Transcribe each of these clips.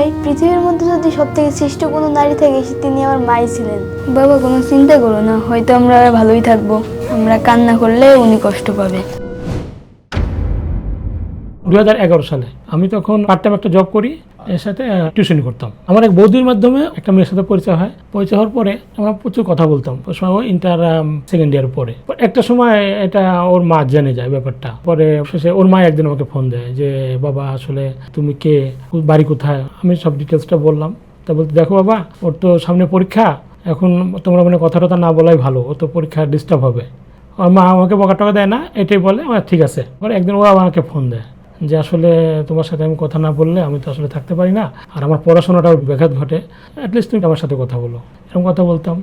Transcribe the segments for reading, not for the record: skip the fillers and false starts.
হয় পৃথিবীর মধ্যে যদি সবথেকে শ্রেষ্ঠ কোনো নারী থাকে তিনি আমার মাই ছিলেন। বাবা, কোনো চিন্তা করো না, হয়তো আমরা ভালোই থাকবো, আমরা কান্না করলে উনি কষ্ট পাবে। 2011 সালে আমি তখন পার্ট টাইম একটা জব করি, এর সাথে টিউশনি করতাম। আমার এক বৌদির মাধ্যমে একটা মেয়ের সাথে পরিচয় হয়। পরিচয় হওয়ার পরে আমরা প্রচুর কথা বলতাম। ওই সময় ও ইন্টার সেকেন্ড ইয়ার পরে একটা সময় এটা ওর মা জেনে যায় ব্যাপারটা। পরে শেষে ওর মা একদিন আমাকে ফোন দেয় যে বাবা আসলে তুমি কে, বাড়ি কোথায়। আমি সব ডিটেলসটা বললাম। তা বলতে দেখো বাবা, ওর তো সামনে পরীক্ষা, এখন তোমরা মানে কথা টথা না বলাই ভালো, ও তো পরীক্ষা ডিস্টার্ব হবে। ওর মা আমাকে বকা টকা দেয় না, এটাই বলে আমার ঠিক আছে। পরে একদিন ও আমাকে ফোন দেয় যে আসলে তোমার সাথে আমি কথা না বললে আমি তো আসলে থাকতে পারি না, আর আমার পড়াশোনাটাও ব্যাঘাত ঘটে, অ্যাটলিস্ট তুমি আমার সাথে কথা বলো। এরকম কথা বলতাম,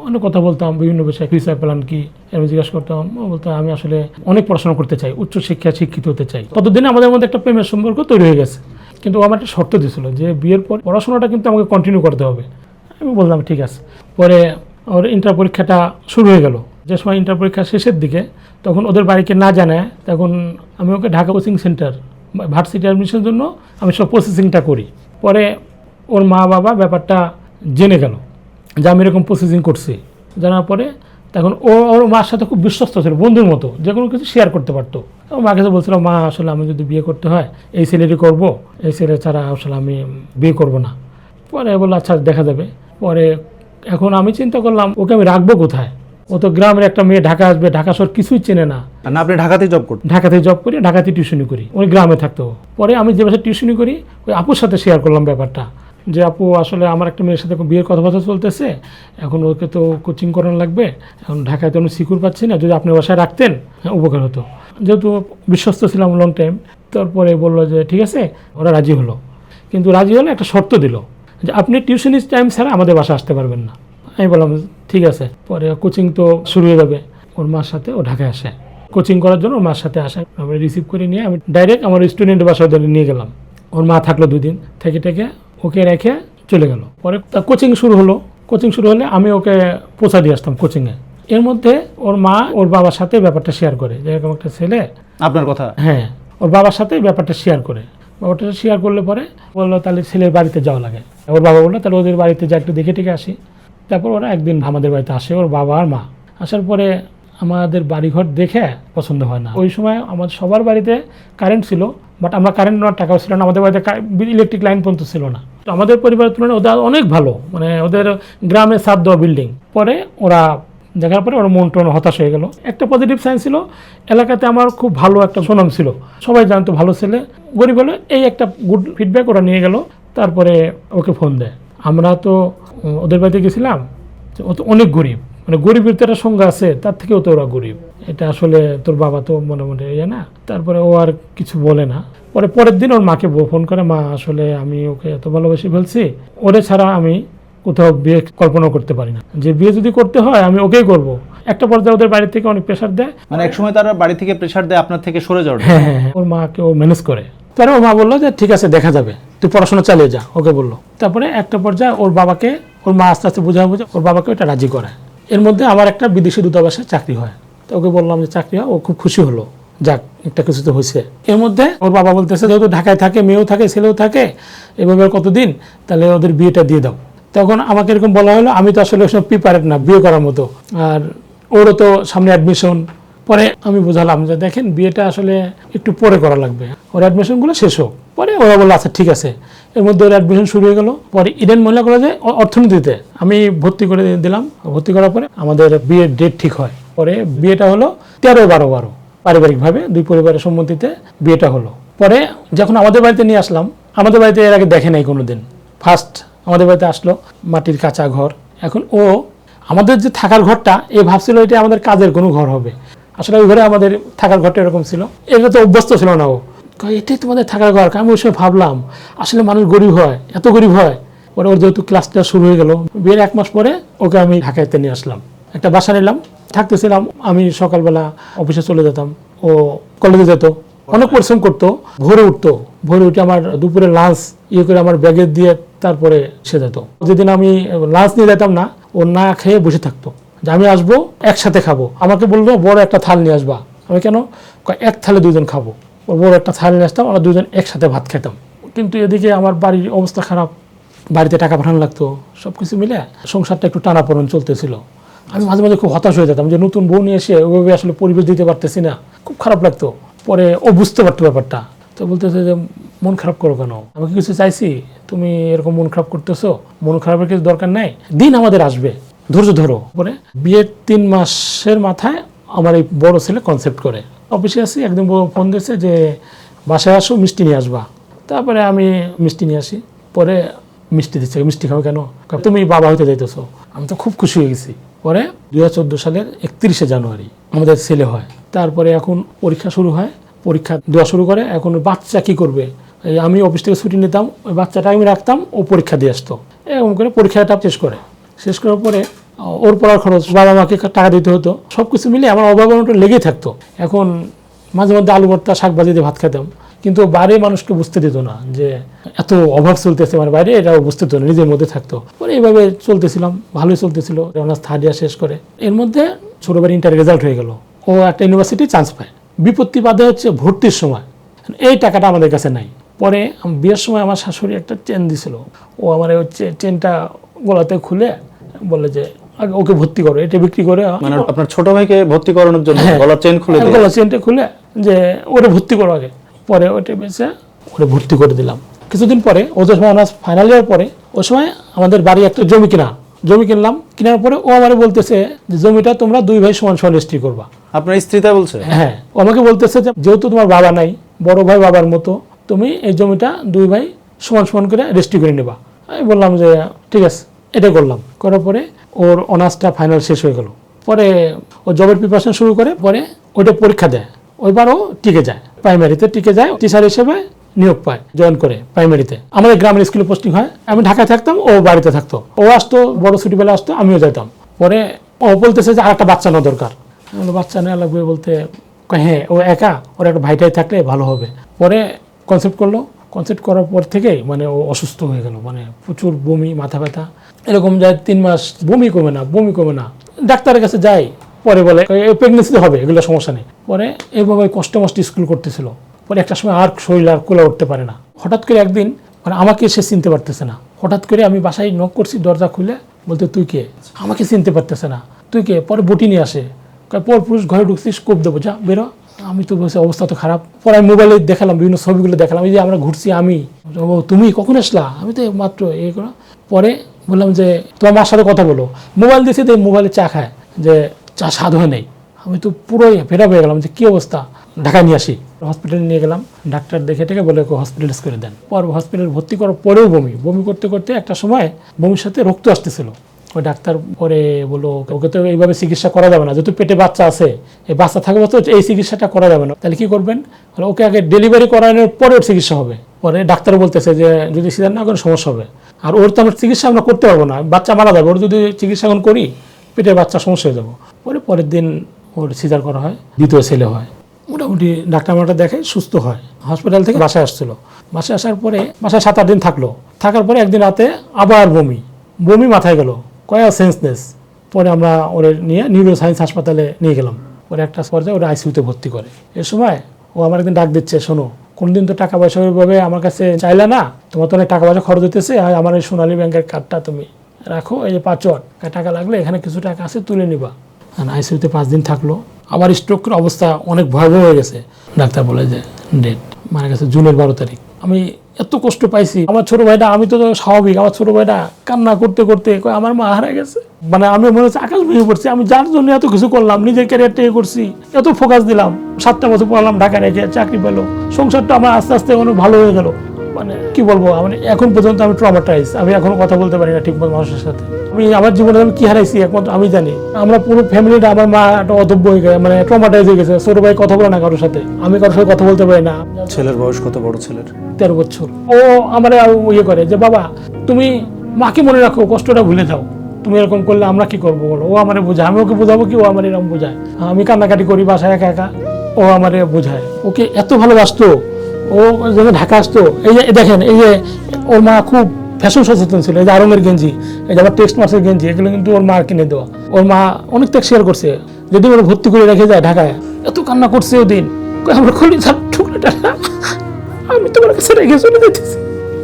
অনেক কথা বলতাম বিভিন্ন বিষয়ে, ফিউচার প্ল্যান কি এরকম জিজ্ঞাসা করতাম। ও বলতো আমি আসলে অনেক পড়াশোনা করতে চাই, উচ্চ শিক্ষায় শিক্ষিত হতে চাই। ততদিনে আমাদের মধ্যে একটা প্রেমের সম্পর্ক তৈরি হয়ে গেছে। কিন্তু ও আমার একটা শর্ত দিয়েছিল যে বিয়ের পর পড়াশোনাটা কিন্তু আমাকে কন্টিনিউ করতে হবে। আমি বললাম ঠিক আছে। পরে ওর ইন্টার পরীক্ষাটা শুরু হয়ে গেল। যে সময় ইন্টার পরীক্ষা শেষের দিকে, তখন ওদের বাড়িকে না জানায় তখন আমি ওকে ঢাকা কোচিং সেন্টার ভার্সিটি অ্যাডমিশনের জন্য আমি সব প্রসেসিংটা করি। পরে ওর মা বাবা ব্যাপারটা জেনে গেল যে আমি এরকম প্রসেসিং করছি। জানার পরে তখন ওর মার সাথে খুব বিশ্বস্ত ছিল, বন্ধুর মতো, যে কোনো কিছু শেয়ার করতে পারতো। ও মাকে বলছিল মা আসলে আমি যদি বিয়ে করতে হয় এই ছেলেটি করবো, এই ছেলে ছাড়া আসলে আমি বিয়ে করব না। পরে বললো আচ্ছা দেখা যাবে। পরে এখন আমি চিন্তা করলাম ওকে আমি রাখবো কোথায়, ও তো গ্রামের একটা মেয়ে, ঢাকা আসবে, ঢাকা শহর কিছুই চেনে না। না, আপনি ঢাকাতেই জব করতেন? ঢাকাতে জব করি, ঢাকাতে টিউশনি করি, ওই গ্রামে থাকতো। পরে আমি যে বাসায় টিউশনি করি ওই আপুর সাথে শেয়ার করলাম ব্যাপারটা, যে আপু আসলে আমার একটা মেয়ের সাথে বিয়ের কথাবার্তা চলতেছে, এখন ওকে তো কোচিং করানো লাগবে, এখন ঢাকায় তো আমি সিকিউর পাচ্ছি না, যদি আপনি বাসায় রাখতেন উপকার হতো। যেহেতু বিশ্বস্ত ছিলাম লং টাইম, তারপরে বললো যে ঠিক আছে, ওরা রাজি হলো। কিন্তু রাজি হলে একটা শর্ত দিল যে আপনি টিউশনি টাইম ছাড়া আমাদের বাসায় আসতে পারবেন না। আমি বললাম ঠিক আছে। পরে কোচিং তো শুরু হয়ে যাবে, ওর মার সাথে ও ঢাকায় আসে কোচিং করার জন্য। ওর মার সাথে আসে, আমি রিসিভ করে নিয়ে আমি ডাইরেক্ট আমার স্টুডেন্টের বাসায় নিয়ে গেলাম। ওর মা থাকলো 2 দিন, থেকে ওকে রেখে চলে গেল। পরে কোচিং শুরু হলো। কোচিং শুরু হলে আমি ওকে পৌঁছা দিয়ে আসতাম কোচিংয়ে। এর মধ্যে ওর মা ওর বাবার সাথে ব্যাপারটা শেয়ার করে যে এরকম একটা ছেলে। আপনার কথা? হ্যাঁ, ওর বাবার সাথে ব্যাপারটা শেয়ার করে। ব্যাপারটা শেয়ার করলে পরে বললো তাহলে ছেলের বাড়িতে যাওয়া লাগে। ওর বাবা বললো তাহলে ওদের বাড়িতে যা একটু দেখে টেকে আসি। তারপর ওরা একদিন আমাদের বাড়িতে আসে, ওর বাবা আর মা। আসার পরে আমাদের বাড়িঘর দেখে পছন্দ হয় না। ওই সময় আমাদের সবার বাড়িতে কারেন্ট ছিল, বাট আমরা কারেন্ট নেওয়ার টাকাও ছিল না, আমাদের বাড়িতে ইলেকট্রিক লাইন পর্যন্ত ছিল না। তো আমাদের পরিবারের তুলনায় ওদের অনেক ভালো, মানে ওদের গ্রামে ছাদ দেওয়া বিল্ডিং। পরে ওরা দেখার পরে ওর মন টন হতাশ হয়ে গেল। একটা পজিটিভ সাইন ছিল, এলাকাতে আমার খুব ভালো একটা সুনাম ছিল, সবাই জানতো ভালো ছেলে, গরিব হলে, এই একটা গুড ফিডব্যাক ওরা নিয়ে গেল। তারপরে ওকে ফোন দেয়। আমরা তো ওদের বাড়িতে গেছিলাম, ও তো অনেক গরিব, মানে গরিবের তো একটা সংজ্ঞা আছে, তার থেকেও তো ওরা গরিব। এটা আসলে তোর বাবা তো মনে মনে ইয়ে না। তারপরে ও আর কিছু বলে না। পরের দিন ওর মাকে ফোন করে, মা আসলে আমি ওকে এত ভালোবেসে ফেলছি, ওরে ছাড়া আমি কোথাও বিয়ে কল্পনা করতে পারি না, যে বিয়ে যদি করতে হয় আমি ওকেই করব। একটা পর্যায়ে ওদের বাড়ি থেকে অনেক প্রেশার দেয়, মানে একসময় তারা বাড়ি থেকে প্রেশার দেয় আপনার থেকে সরে যাওয়ার? হ্যাঁ, ওর মাকে ও ম্যানেজ করে। তারপরে ওর মা বললো যে ঠিক আছে দেখা যাবে, তুই পড়াশোনা চালিয়ে যা, ওকে বললো। তারপরে একটা পর্যায়ে ওর বাবাকে, ওর মা আস্তে আস্তে বোঝা ওর বাবাকে ওটা রাজি করায়। এর মধ্যে আমার একটা বিদেশি দূতাবাসে চাকরি হয়। তো ওকে বললাম যে চাকরি হয়, ও খুব খুশি হলো, যাক একটা কিছু তো হয়েছে। এর মধ্যে ওর বাবা বলতেছে যেহেতু ঢাকায় থাকে, মেয়েও থাকে ছেলেও থাকে, এভাবে কতদিন, তাহলে ওদের বিয়েটা দিয়ে দাও। তখন আমাকে এরকম বলা হলো, আমি তো আসলে ওসব প্রিপারেট না বিয়ে করার মতো, আর ওরও তো সামনে অ্যাডমিশন। পরে আমি বুঝালাম যে দেখেন বিয়েটা আসলে একটু পরে করা লাগবে, ওর অ্যাডমিশনগুলো শেষ হোক। পরে ওরা বললো আচ্ছা ঠিক আছে। এর মধ্যে ওর অ্যাডমিশন শুরু হয়ে গেল। পরে ইডেন মহিলা কলেজে অর্থনীতিতে আমি ভর্তি করে দিলাম। ভর্তি করার পরে আমাদের বিয়ের ডেট ঠিক হয়। পরে বিয়েটা হলো 13-12 পারিবারিকভাবে 2 পরিবারের সম্মতিতে বিয়েটা হলো। পরে যখন আমাদের বাড়িতে নিয়ে আসলাম, আমাদের বাড়িতে এর আগে দেখে নাই কোনো দিন, ফার্স্ট আমাদের বাড়িতে আসলো, মাটির কাঁচা ঘর। এখন ও আমাদের যে থাকার ঘরটা, এ ভাবছিল এটা আমাদের কাজের কোনো ঘর হবে, আসলে ওই ঘরে আমাদের থাকার ঘরটা এরকম ছিল, এটা তো অভ্যস্ত ছিল না। ও এটাই তোমাদের থাকার ঘর? আমি ওই সময় ভাবলাম আসলে মানুষ গরিব হয়, এত গরিব হয়। পরে ওর যেহেতু ক্লাসটা শুরু হয়ে গেল, বিয়ের 1 মাস পরে ওকে আমি ঢাকাতে নিয়ে আসলাম, একটা বাসা নিলাম, থাকতেছিলাম। আমি সকালবেলা অফিসে চলে যেতাম, ও কলেজে যেত, অনেক পরিশ্রম করতো, ভোরে উঠতো, ভোরে উঠে আমার দুপুরে লাঞ্চ করে আমার ব্যাগে দিয়ে তারপরে সে যেত। যেদিন আমি লাঞ্চ নিয়ে যেতাম না, ও না খেয়ে বসে থাকতো যে আমি আসবো একসাথে খাবো। আমাকে বললো বড় একটা থাল নিয়ে আসবা। আমি কেন? এক থালে 2 জন খাবো। ওর বড় একটা থাল নিয়ে আসতাম, আমরা 2 জন একসাথে ভাত খেতাম। কিন্তু এদিকে আমার বাড়ির অবস্থা খারাপ, বাড়িতে টাকা পাঠানো লাগতো, সব কিছু মিলে সংসারটা একটু টানাপোড়েন চলতেছিল। আমি মাঝে মাঝে খুব হতাশ হয়ে যেতাম যে নতুন বউ নিয়ে এসে ওইভাবে আসলে পরিবেশ দিতে পারতেছি না, খুব খারাপ লাগতো। পরে ও বুঝতে পারতো ব্যাপারটা, তো বলতেছে যে মন খারাপ করো কেন, আমি কি কিছু চাইছি, তুমি এরকম মন খারাপ করতেছো, মন খারাপের কিছু দরকার নাই, দিন আমাদের আসবে, ধৈর্য ধরো। পরে বিয়ের 3 মাসের মাথায় আমার এই বড় ছেলে কনসেপ্ট করে। অফিসে আসি, একদিন ফোন দিয়েছে যে বাসায় আসো, মিষ্টি নিয়ে আসবা। তারপরে আমি মিষ্টি নিয়ে আসি, পরে মিষ্টি দিচ্ছে, মিষ্টি খাও কেন, তুমি বাবা হইতে যাইতেছো। আমি তো খুব খুশি হয়ে গেছি। পরে 2014 সালের 31শে জানুয়ারি আমাদের ছেলে হয়। তারপরে এখন পরীক্ষা শুরু হয়, পরীক্ষা দেওয়া শুরু করে। এখন বাচ্চা কি করবে, এই আমি অফিস থেকে ছুটি নিতাম, ওই বাচ্চাটা আমি রাখতাম, ও পরীক্ষা দিয়ে আসতো। এরকম করে পরীক্ষাটা শেষ করার পরে ওর পড়ার খরচ, বাবা মাকে টাকা দিতে হতো, সব কিছু মিলে আমার অভাবনটা লেগেই থাকতো। এখন মাঝে মধ্যে আলু ভর্তা শাক ভাজি দিয়ে ভাত খেতাম, কিন্তু বাইরে মানুষকে বুঝতে দিত না যে এত অভাব চলতেছে, মানে বাইরে এটাও বুঝতে দিত না, নিজের মধ্যে থাকতো। পরে এইভাবে চলতেছিলাম, ভালোই চলতেছিল। অনার্স 3rd ইয়ার শেষ করে এর মধ্যে ছোট ভাই ইন্টার রেজাল্ট হয়ে গেল, ও একটা ইউনিভার্সিটি চান্স পায়। বিপত্তি বাধে হচ্ছে ভর্তির সময় এই টাকাটা আমাদের কাছে নাই। পরে বিয়ের সময় আমার শাশুড়ি একটা চেন দিছিল, ও আমার হচ্ছে চেনটা গলাতে খুলে বলে যে আগে ওকে ভর্তি করো, এটা বিক্রি করে। মানে আপনার ছোট ভাইকে ভর্তি করানোর জন্য গলার চেন খুলে দিয়ে? গলার চেনটা খুলে যে ওরে ভর্তি করো আগে, পরে ওটা বেঁচে ওরে ভর্তি করে দিলাম। কিছুদিন পরে ও যে সময় অনার্স ফাইনাল ইয়ার পরে, ওই সময় আমাদের বাড়ি একটা জমি কিনলাম। কেনার পরে ও আমাকে বলতেছে যে জমিটা তোমরা 2 ভাই সমান সমান রেজিস্ট্রি করবা। আপনার স্ত্রী তাই বলছে? হ্যাঁ, ও আমাকে বলতেছে যে যেহেতু তোমার বাবা নাই, বড় ভাই বাবার মতো, তুমি এই জমিটা 2 ভাই সমান সমান করে রেজিস্ট্রি করে নেবা। আমি বললাম যে ঠিক আছে, এটা করলাম। করার পরে ওর অনার্সটা ফাইনাল শেষ হয়ে গেল। পরে ও জবের প্রিপারেশন শুরু করে, পরে ওইটা পরীক্ষা দেয়, ওইবারও টিকে যায়, প্রাইমারিতে টিকে যায়, টিচার হিসেবে নিয়োগ পায়, জয়েন করে প্রাইমারিতে। আমাদের গ্রামের স্কুলে পোস্টিং হয়, আমি ঢাকায় থাকতাম, ও বাড়িতে থাকতো। ও আসতো, বড় ছুটিবেলা আসতো, আমিও যেতাম। পরে ও বলতেছে যে আরেকটা বাচ্চা নেওয়া দরকার। বাচ্চা নেওয়া লাগবে বলতে, হ্যাঁ ও একা, ওর একটা ভাইটাই থাকলে ভালো হবে। পরে কনসেপ্ট করলো, কনসেপ্ট করার পর থেকেই মানে ও অসুস্থ হয়ে গেল, মানে প্রচুর বমি, মাথা ব্যথা, এরকম যায় 3 মাস, বমি কমে না। ডাক্তারের কাছে যাই, পরে বলে প্রেগনেন্সিতে হবে, এগুলো সমস্যা নেই। পরে এইভাবে কষ্টে মষ্টে স্কুল করতেছিল। পরে একটা সময় আর শরীর আর কোলে উঠতে পারে না। হঠাৎ করে একদিন মানে আমাকে সে চিনতে পারতেছে না। হঠাৎ করে আমি বাসায় নক করছি, দরজা খুলে বলতে তুই কে, আমাকে চিনতে পারতেছে না, তুই কে। পরে বটি নিয়ে আসে, পর পুরুষ ঘরে ঢুকছিস, কোপ দেবো, যা বেরো। আমি তো বলছি অবস্থা তো খারাপ। পরে আমি মোবাইলে দেখালাম, বিভিন্ন ছবিগুলো দেখালাম, এই যে আমরা ঘুরছি, আমি, তুমি কখন আসলা, আমি তো মাত্র এই করো। পরে বললাম যে তোমার মার সাথে কথা বলো, মোবাইল দিয়েছে, তো মোবাইলে চা খায়, যে চা স্বাদ হয় নাই। আমি তো পুরোই ফেরা হয়ে গেলাম যে কী অবস্থা, ঢাকায় নিয়ে আসি। হসপিটালে নিয়ে গেলাম, ডাক্তার দেখে টেকে বলে হসপিটালাইজ করে দেন। পর হসপিটাল ভর্তি করার পরেও বমি করতে করতে একটা সময় বমির সাথে রক্ত আসতেছিল। ওই ডাক্তার পরে বললো ওকে তো এইভাবে চিকিৎসা করা যাবে না, যেহেতু পেটে বাচ্চা আছে, এই বাচ্চা থাকবে তো এই চিকিৎসাটা করা যাবে না। তাহলে কি করবেন, ওকে আগে ডেলিভারি করানোর পরে ওর চিকিৎসা হবে। পরে ডাক্তার বলতেছে যে যদি সিজার না করেন সমস্যা হবে, আর ওর তো আমরা চিকিৎসা আমরা করতে পারবো না, বাচ্চা মারা যাবে, ওর যদি চিকিৎসা এখন করি পেটের বাচ্চা সমস্যা হয়ে যাবো। পরের দিন ওর সিজার করা হয়, 2য় ছেলে হয়। মোটামুটি ডাক্তার মাটা দেখে সুস্থ হয়। হসপিটাল থেকে বাসায় আসছিল, বাসায় আসার পরে বাসায় 7-8 দিন থাকার পরে একদিন রাতে আবার বমি মাথায় গেল, সেন্সনেস। পরে আমরা ওর নিয়ে নিউরো সায়েন্স হাসপাতালে নিয়ে গেলাম। পরে একটা পর্যায়ে ওরা আইসিইউতে ভর্তি করে। এ সময় ও আমার একদিন ডাক দিচ্ছে, শোনো কোনদিন তো টাকা পয়সা ওইভাবে আমার কাছে চাইলে না, তোমার তো অনেক টাকা পয়সা খরচ হতেছে, আমার এই সোনালী ব্যাংকের কার্ডটা তুমি রাখো, এই যে 5 টাকা লাগলে এখানে কিছু টাকা আছে তুলে নিবা। আইসিইউতে 5 দিন থাকলো। আমার স্ট্রোকের অবস্থা অনেক ভয়াবহ হয়ে গেছে। ডাক্তার বলে যে ডেট, মারা গেছে জুনের 12 তারিখ। আমি এত কষ্ট পাইছি। আমার ছোট ভাইটা, আমি তো স্বাভাবিক, আমার ছোট ভাইটা কান্না করতে করতে কয় আমার মা হারা গেছে। মানে আমি মনে হচ্ছে আকাশ ভেঙে পড়ছি, আমি যার জন্য এত কিছু করলাম, নিজের ক্যারিয়ারটা করছি, এত ফোকাস দিলাম, 7টা বছর পড়ালাম, ঢাকা রেখে চাকরি পেলো, সংসারটা আমার আস্তে আস্তে অনেক ভালো হয়ে গেল। মানে কি বলবো, মানে এখন পর্যন্ত আমি ট্রমাটাইজ, আমি এখনো কথা বলতে পারি না ঠিকমতো মানুষের সাথে। আমি আমার জীবনে আমি কি হারাইছি একমাত্র আমি জানি। আমরা পুরো ফ্যামিলিটা, আমার মা একটা অদব্য হয়ে গেছে, মানে ট্রমাটাইজ হয়ে গেছে। ছোট ভাই কথা বলে না কারোর সাথে, আমি কারোর সাথে কথা বলতে পারি না। ছেলের বয়স কত বড় ছেলের? 13 বছর। ও আমার ইয়ে করে যে বাবা তুমি মাকে মনে রাখো, কষ্টটা ভুলে যাও, তুমি এরকম করলে আমরা কি করবো বলো। ও আমারে বোঝায়, আমি ওকে বোঝাবো কি, ও আমার এরকম বোঝায়। আমি কান্নাকাটি করি বাসায় একা একা, ও আমারে বোঝায়। ওকে এত ভালোবাসতো। ও যখন ঢাকা আসতো, এই যে দেখেন, এই যে ওর মা খুব ফ্যাশন সচেতন ছিল। এই যে আরঙের গেঞ্জি, এই যে আবার টেক্সট মার্সের গেঞ্জি, এগুলো কিন্তু ওর মা কিনে দেওয়া। ওর মা অনেক ত্যাগ শেয়ার করছে। যদি ওরা ভর্তি করে রেখে যায় ঢাকায়, এত কান্না করছে ওদিন, আমরা খুলি টুকরোটা আমি তোমার কাছে রেখে চলে যেতেছি।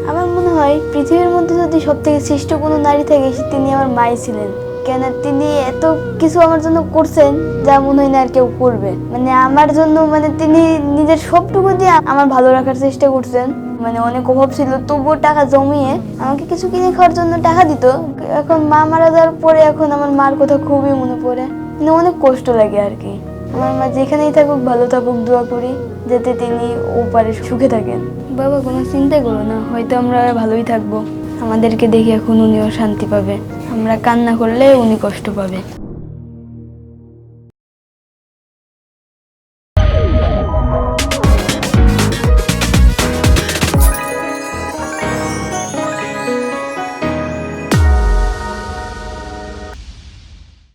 আমার মনে হয় পৃথিবীর মধ্যে যদি সব থেকে শ্রেষ্ঠ কোনো নারী থাকে তিনি আমার মাই ছিলেন। কেন তিনি এত কিছু আমার জন্য করছেন যা মনে হয় না আর কেউ করবে। মানে আমার জন্য মানে তিনি নিজের সবটুকু দিয়ে আমার ভালো রাখার চেষ্টা করছেন। মানে অনেক অভাব ছিল, তবুও টাকা জমিয়ে আমাকে কিছু কিনে খাওয়ার জন্য টাকা দিত। এখন মা মারা যাওয়ার পরে এখন আমার মার কথা খুবই মনে পড়ে, মানে অনেক কষ্ট লাগে আর কি। আমার মা যেখানেই থাকুক ভালো থাকুক, দোয়া করি যাতে তিনি ওপারে সুখে থাকেন। বাবা কোনো চিন্তা করো না, হয়তো আমরা ভালোই থাকবো। আমাদেরকে দেখে এখন উনিও শান্তি পাবে, আমরা কান্না করলে উনি কষ্ট পাবে।